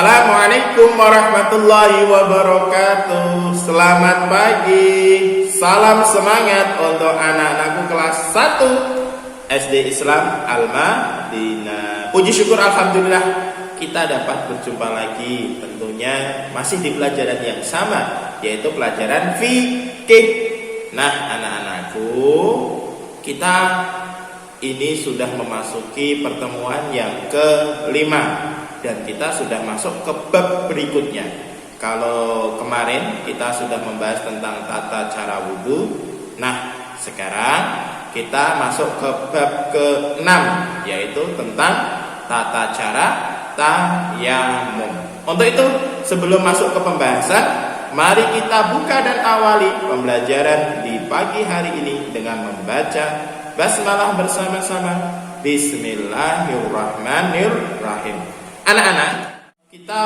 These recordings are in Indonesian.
Assalamualaikum warahmatullahi wabarakatuh. Selamat pagi. Salam semangat untuk anak-anakku kelas 1 SD Islam Al-Madinah. Puji syukur alhamdulillah kita dapat berjumpa lagi, tentunya masih di pelajaran yang sama, yaitu pelajaran fikih. Nah, anak-anakku, kita ini sudah memasuki pertemuan yang kelima dan kita sudah masuk ke bab berikutnya. Kalau kemarin kita sudah membahas tentang tata cara wudhu, nah sekarang kita masuk ke bab ke-6, yaitu tentang tata cara tayamum. Untuk itu, sebelum masuk ke pembahasan, mari kita buka dan awali pembelajaran di pagi hari ini dengan membaca basmalah bersama-sama. Bismillahirrahmanirrahim. Anak-anak, kita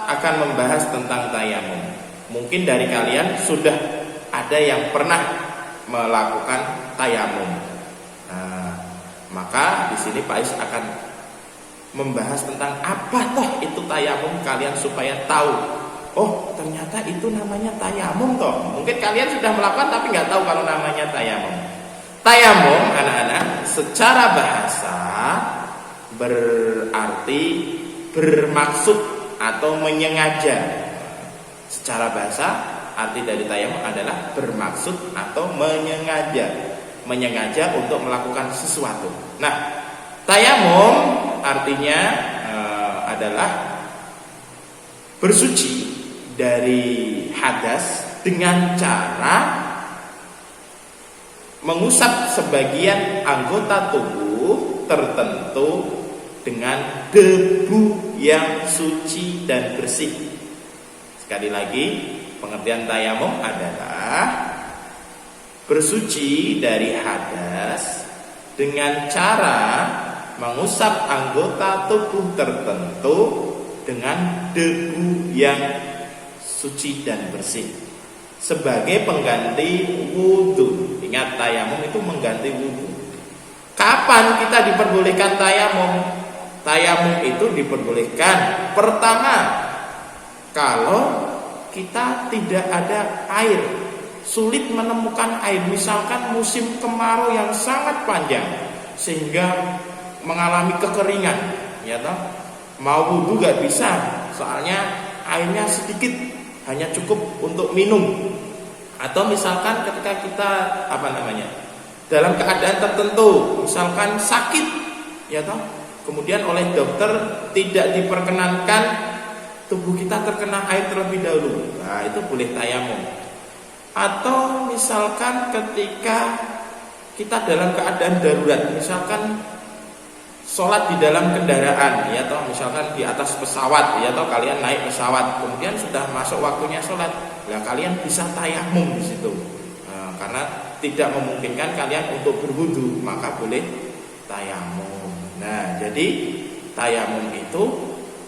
akan membahas tentang tayamum. Mungkin dari kalian sudah ada yang pernah melakukan tayamum. Maka di sini Pak Is akan membahas tentang apa toh itu tayamum, kalian supaya tahu. Oh, ternyata itu namanya tayamum toh. Mungkin kalian sudah melakukan tapi nggak tahu kalau namanya tayamum. Tayamum, anak-anak, secara bahasa berarti bermaksud atau menyengaja. Secara bahasa arti dari tayamum adalah bermaksud atau menyengaja untuk melakukan sesuatu. Nah, tayamum artinya adalah bersuci dari hadas dengan cara mengusap sebagian anggota tubuh tertentu dengan debu yang suci dan bersih. Sekali lagi, pengertian tayamum adalah bersuci dari hadas dengan cara mengusap anggota tubuh tertentu dengan debu yang suci dan bersih sebagai pengganti wudhu. Ingat, tayamum itu mengganti wudhu. Kapan kita diperbolehkan tayamum? Tayamum itu diperbolehkan pertama kalau kita tidak ada air, sulit menemukan air, misalkan musim kemarau yang sangat panjang sehingga mengalami kekeringan, ya toh? Mau wudhu gak bisa, soalnya airnya sedikit, hanya cukup untuk minum. Atau misalkan ketika kita dalam keadaan tertentu, misalkan sakit, ya toh? Kemudian oleh dokter tidak diperkenankan tubuh kita terkena air terlebih dahulu. Nah, itu boleh tayamum. Atau misalkan ketika kita dalam keadaan darurat, misalkan sholat di dalam kendaraan, ya toh, misalkan di atas pesawat, ya toh, kalian naik pesawat, kemudian sudah masuk waktunya sholat, ya kalian bisa tayamum di situ. Nah, karena tidak memungkinkan kalian untuk berwudu, maka boleh tayamum. Nah, jadi tayamum itu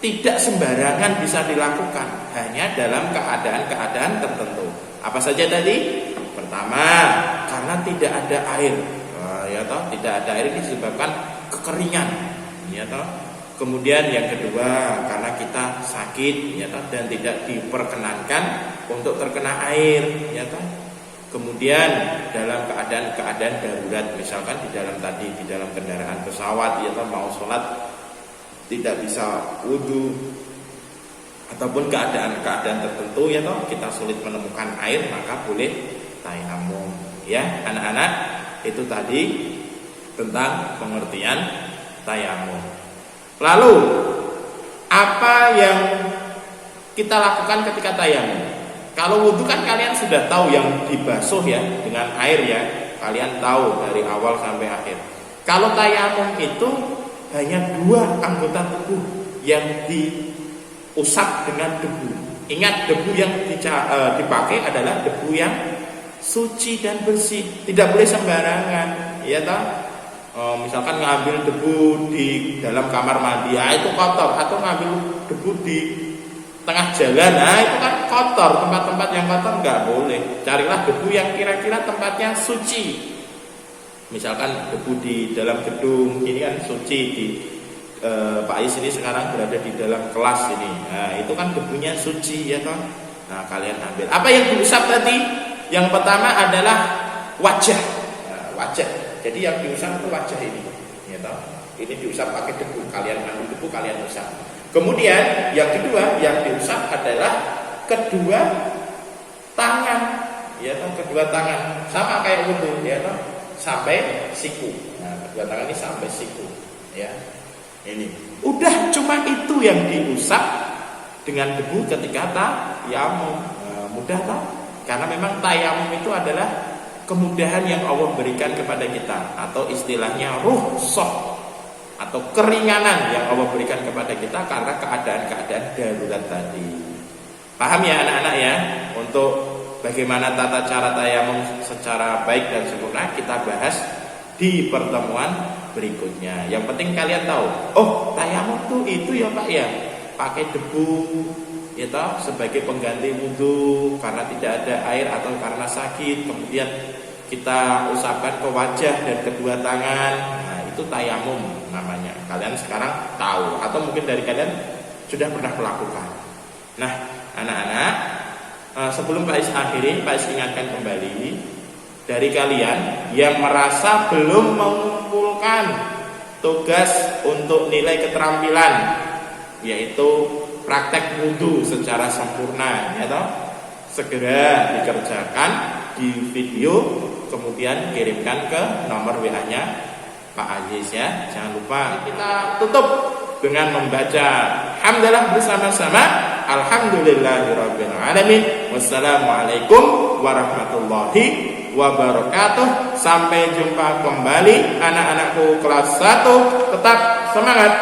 tidak sembarangan bisa dilakukan, hanya dalam keadaan-keadaan tertentu. Apa saja tadi? Pertama, karena tidak ada air, ya toh, tidak ada air ini disebabkan kekeringan, ya toh. Kemudian yang kedua, karena kita sakit, ya toh, dan tidak diperkenankan untuk terkena air, ya toh. Kemudian dalam keadaan darurat, misalkan di dalam kendaraan pesawat, ya toh, mau sholat tidak bisa wudhu, ataupun keadaan tertentu, ya toh, kita sulit menemukan air, maka boleh tayamum. Ya, anak-anak, itu tadi tentang pengertian tayamum. Lalu, apa yang kita lakukan ketika tayamum? Kalau wudhu kan kalian sudah tahu yang dibasuh ya dengan air ya, kalian tahu dari awal sampai akhir. Kalau tayamum itu hanya 2 anggota tubuh yang diusap dengan debu. Ingat, debu yang dipakai adalah debu yang suci dan bersih, tidak boleh sembarangan, ya toh. Misalkan ngambil debu di dalam kamar mandi, ya itu kotor, atau ngambil debu di tengah jalan, nah itu kan kotor, tempat-tempat yang kotor nggak boleh. Carilah debu yang kira-kira tempatnya suci. Misalkan debu di dalam gedung, ini kan suci, di Pak Is ini sekarang berada di dalam kelas ini. Nah, itu kan debunya suci ya kan. Nah, kalian ambil. Apa yang diusap tadi? Yang pertama adalah wajah. Nah, wajah. Jadi yang diusap itu wajah ini. Ya toh? Ini diusap pakai debu. Kalian ambil debu, kalian usap. Kemudian yang kedua yang diusap adalah kedua tangan. Ya toh, kedua tangan. Sama kayak wudhu ya toh. Sampai siku. Nah, kedua tangan ini sampai siku. Ya. Ini udah cuma itu yang diusap dengan debu ketika tayamum. Mudah tak? Karena memang tayamum itu adalah kemudahan yang Allah berikan kepada kita, atau istilahnya rukhsah atau keringanan yang Allah berikan kepada kita karena keadaan-keadaan darurat tadi. Paham ya anak-anak ya? Untuk bagaimana tata cara tayamum secara baik dan sempurna kita bahas di pertemuan berikutnya. Yang penting kalian tahu, oh tayamum tuh itu ya Pak ya, pakai debu ya toh sebagai pengganti wudhu karena tidak ada air atau karena sakit, kemudian kita usapkan ke wajah dan kedua tangan. Nah, itu tayamum namanya. Kalian sekarang tahu atau mungkin dari kalian sudah pernah melakukan. Nah, anak-anak, sebelum Pak Is akhiri, Pak Is ingatkan kembali dari kalian yang merasa belum mengumpulkan tugas untuk nilai keterampilan, yaitu praktek wudhu secara sempurna, ya toh, segera dikerjakan di video, kemudian kirimkan ke nomor WA-nya Pak Aziz ya. Jangan lupa kita tutup dengan membaca hamdalah bersama-sama. Alhamdulillahirabbil alamin. Wassalamualaikum warahmatullahi wabarakatuh. Sampai jumpa kembali anak-anakku kelas 1. Tetap semangat.